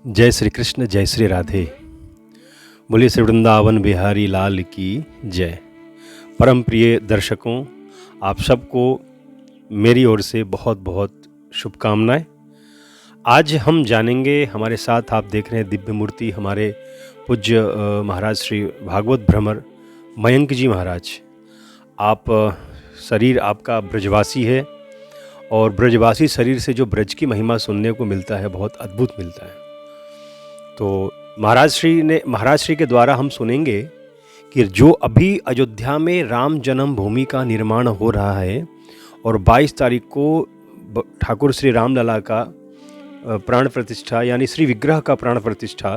जय श्री कृष्ण, जय श्री राधे। बोलिए श्री वृंदावन बिहारी लाल की जय। परम प्रिय दर्शकों, आप सबको मेरी ओर से बहुत बहुत शुभकामनाएं। आज हम जानेंगे, हमारे साथ आप देख रहे हैं दिव्य मूर्ति हमारे पूज्य महाराज श्री भागवत भ्रमर मयंक जी महाराज। आप शरीर आपका ब्रजवासी है और ब्रजवासी शरीर से जो ब्रज की महिमा सुनने को मिलता है बहुत अद्भुत मिलता है। तो महाराज श्री के द्वारा हम सुनेंगे कि जो अभी अयोध्या में राम जन्म भूमि का निर्माण हो रहा है और 22 तारीख को ठाकुर श्री रामलला का प्राण प्रतिष्ठा यानी श्री विग्रह का प्राण प्रतिष्ठा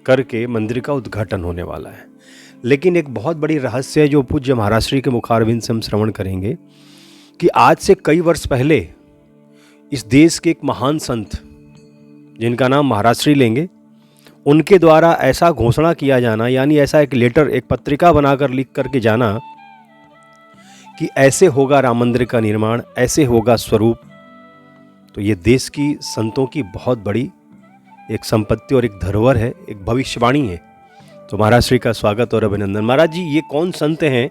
करके मंदिर का उद्घाटन होने वाला है। लेकिन एक बहुत बड़ी रहस्य है जो पूज्य महाराज श्री के मुखारविंद से हम श्रवण करेंगे कि आज से कई वर्ष पहले इस देश के एक महान संत जिनका नाम महाराज श्री लेंगे, उनके द्वारा ऐसा घोषणा किया जाना, यानी ऐसा एक लेटर, एक पत्रिका बनाकर लिख करके जाना कि ऐसे होगा राम मंदिर का निर्माण, ऐसे होगा स्वरूप। तो ये देश की संतों की बहुत बड़ी एक संपत्ति और एक धरोहर है, एक भविष्यवाणी है। तो महाराज श्री का स्वागत और अभिनंदन। महाराज जी, ये कौन संत हैं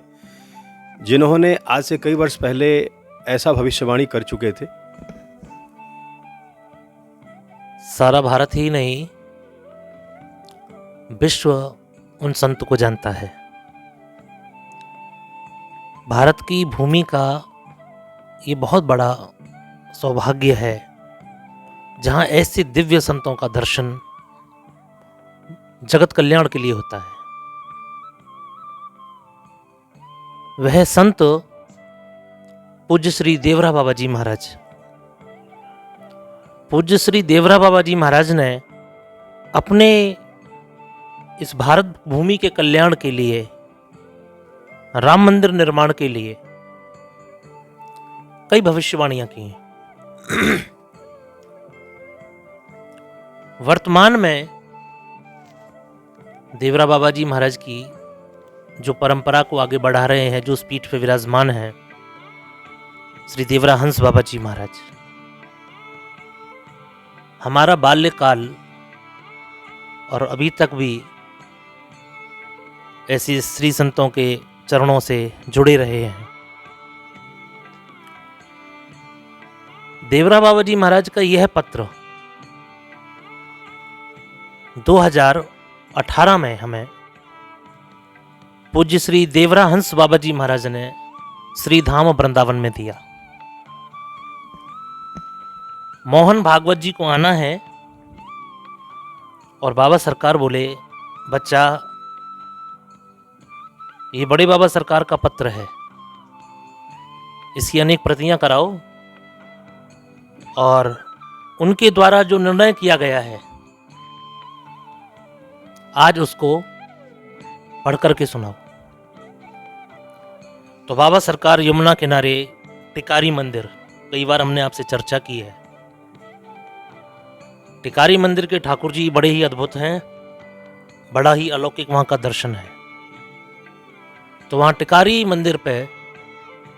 जिन्होंने आज से कई वर्ष पहले ऐसा भविष्यवाणी कर चुके थे? सारा भारत ही नहीं, विश्व उन संत को जानता है। भारत की भूमि का ये बहुत बड़ा सौभाग्य है जहाँ ऐसे दिव्य संतों का दर्शन जगत कल्याण के लिए होता है। वह संत पूज्य श्री देवरा बाबा जी महाराज। पूज्य श्री देवरा बाबा जी महाराज ने अपने इस भारत भूमि के कल्याण के लिए, राम मंदिर निर्माण के लिए कई भविष्यवाणियां की हैं। वर्तमान में देवरा बाबा जी महाराज की जो परंपरा को आगे बढ़ा रहे हैं, जो उस पीठ पे विराजमान हैं, श्री देवरा हंस बाबा जी महाराज। हमारा बाल्यकाल और अभी तक भी ऐसे श्री संतों के चरणों से जुड़े रहे हैं। देवरा बाबा जी महाराज का यह पत्र 2018 में हमें पूज्य श्री देवरा हंस बाबा जी महाराज ने श्री धाम वृंदावन में दिया। मोहन भागवत जी को आना है और बाबा सरकार बोले, बच्चा ये बड़े बाबा सरकार का पत्र है, इसकी अनेक प्रतियां कराओ और उनके द्वारा जो निर्णय किया गया है आज उसको पढ़ करके सुनाओ। तो बाबा सरकार यमुना किनारे टिकारी मंदिर, कई बार हमने आपसे चर्चा की है, टिकारी मंदिर के ठाकुर जी बड़े ही अद्भुत हैं, बड़ा ही अलौकिक वहाँ का दर्शन है। तो वहाँ टिकारी मंदिर पे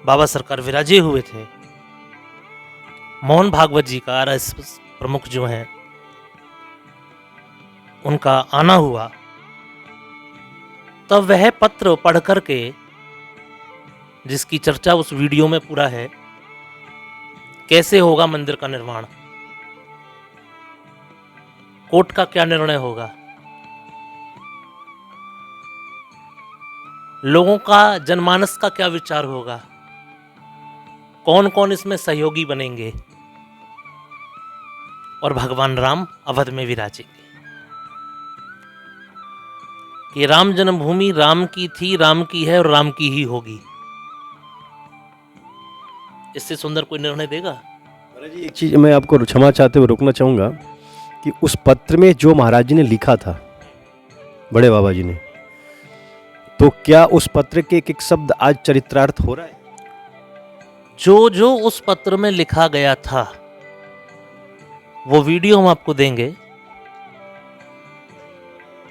बाबा सरकार विराजे हुए थे। मोहन भागवत जी का आरएस प्रमुख जो हैं उनका आना हुआ, तब वह पत्र पढ़ करके, जिसकी चर्चा उस वीडियो में पूरा है, कैसे होगा मंदिर का निर्माण, कोर्ट का क्या निर्णय होगा, लोगों का जनमानस का क्या विचार होगा, कौन कौन इसमें सहयोगी बनेंगे और भगवान राम अवध में विराजेंगे। कि राम जन्मभूमि राम की थी, राम की है और राम की ही होगी। इससे सुंदर कोई निर्णय देगा? महाराज जी, एक चीज़ मैं आपको क्षमा चाहते हुए रोकना चाहूँगा कि उस पत्र में जो महाराज जी ने लिखा था, बड़े बाबा जी ने, तो क्या उस पत्र के एक शब्द आज चरित्रार्थ हो रहा है? जो जो उस पत्र में लिखा गया था वो वीडियो हम आपको देंगे,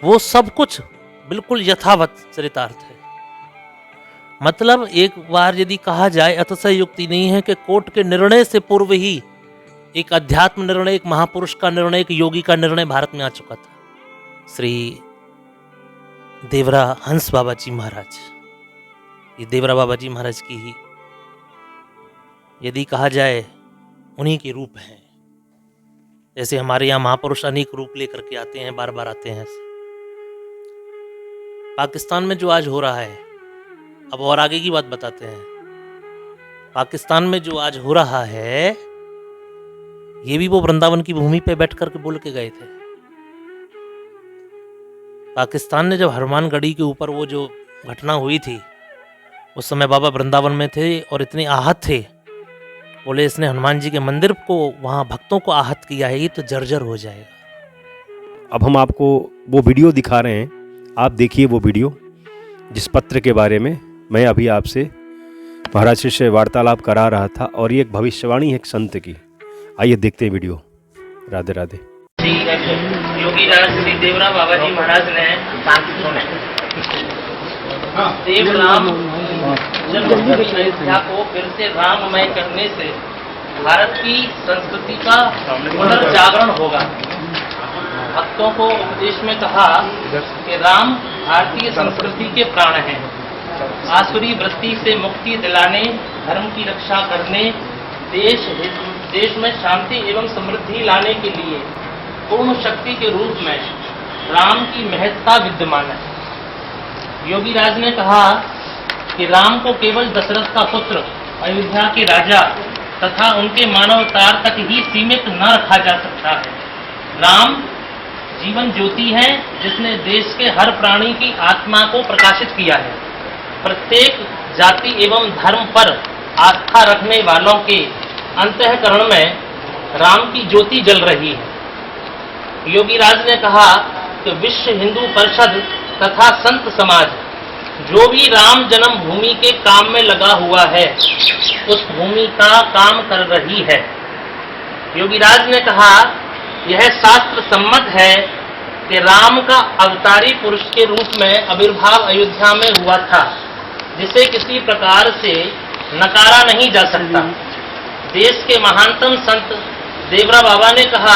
वो सब कुछ बिल्कुल यथावत चरितार्थ है। मतलब एक बार यदि कहा जाए, अतिशयोक्ति नहीं है कि कोर्ट के निर्णय से पूर्व ही एक अध्यात्म निर्णय, एक महापुरुष का निर्णय, एक योगी का निर्णय भारत में आ चुका था, श्री देवरा हंस बाबा जी महाराज। ये देवरा बाबा जी महाराज की ही यदि कहा जाए उन्हीं के रूप हैं। जैसे हमारे यहाँ महापुरुष अनेक रूप लेकर के आते हैं, बार बार आते हैं। पाकिस्तान में जो आज हो रहा है, अब और आगे की बात बताते हैं। पाकिस्तान में जो आज हो रहा है, ये भी वो वृंदावन की भूमि पे बैठ करके बोल के गए थे। पाकिस्तान ने जब हनुमानगढ़ी के ऊपर वो जो घटना हुई थी, उस समय बाबा वृंदावन में थे और इतने आहत थे, बोले इसने हनुमान जी के मंदिर को, वहाँ भक्तों को आहत किया है, ये तो जर्जर हो जाएगा। अब हम आपको वो वीडियो दिखा रहे हैं, आप देखिए वो वीडियो, जिस पत्र के बारे में मैं अभी आपसे महाराज श्री से वार्तालाप करा रहा था, और ये एक भविष्यवाणी है एक संत की। आइए देखते हैं वीडियो। राधे राधे। योगी राज श्री देवरा बाबा जी महाराज ने देव राम जन्मभूमि अयोध्या को फिर से राममय करने से भारत की संस्कृति का पुनर्जागरण होगा। भक्तों को उपदेश में कहा कि राम भारतीय संस्कृति के प्राण हैं। आसुरी वृत्ति से मुक्ति दिलाने, धर्म की रक्षा करने, देश में शांति एवं समृद्धि लाने के लिए पूर्ण शक्ति के रूप में राम की महत्ता विद्यमान है। योगी राज ने कहा कि राम को केवल दशरथ का पुत्र, अयोध्या के राजा तथा उनके मानवतार तक ही सीमित न रखा जा सकता है। राम जीवन ज्योति है, जिसने देश के हर प्राणी की आत्मा को प्रकाशित किया है। प्रत्येक जाति एवं धर्म पर आस्था रखने वालों के अंतःकरण में राम की ज्योति जल रही है। योगी राज ने कहा कि विश्व हिंदू परिषद तथा संत समाज जो भी राम जन्मभूमि के काम में लगा हुआ है, उस भूमि का काम कर रही है। योगी राज ने कहा यह शास्त्र सम्मत है कि राम का अवतारी पुरुष के रूप में आविर्भाव अयोध्या में हुआ था, जिसे किसी प्रकार से नकारा नहीं जा सकता। देश के महानतम संत देवरा बाबा ने कहा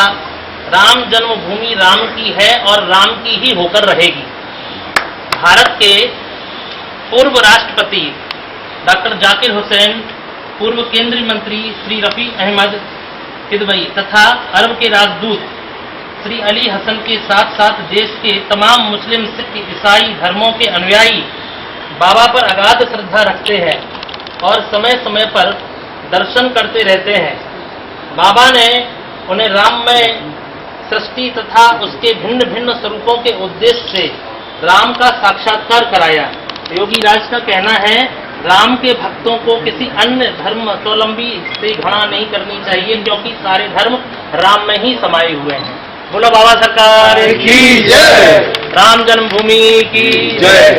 राम जन्मभूमि राम की है और राम की ही होकर रहेगी। भारत के पूर्व राष्ट्रपति डॉक्टर जाकिर हुसैन, पूर्व केंद्रीय मंत्री श्री रफी अहमद किदवई तथा अरब के राजदूत श्री अली हसन के साथ साथ देश के तमाम मुस्लिम, सिख, ईसाई धर्मों के अनुयायी बाबा पर अगाध श्रद्धा रखते हैं और समय समय पर दर्शन करते रहते हैं। बाबा ने उन्हें राममय सृष्टि तथा उसके भिन्न भिन्न स्वरूपों के उद्देश्य से राम का साक्षात्कार कराया। योगी राज का कहना है राम के भक्तों को किसी अन्य धर्म स्वावलंबी से घृणा नहीं करनी चाहिए, क्योंकि सारे धर्म राम में ही समाये हुए हैं। बोलो बाबा सरकार की जय, राम जन्मभूमि की जय।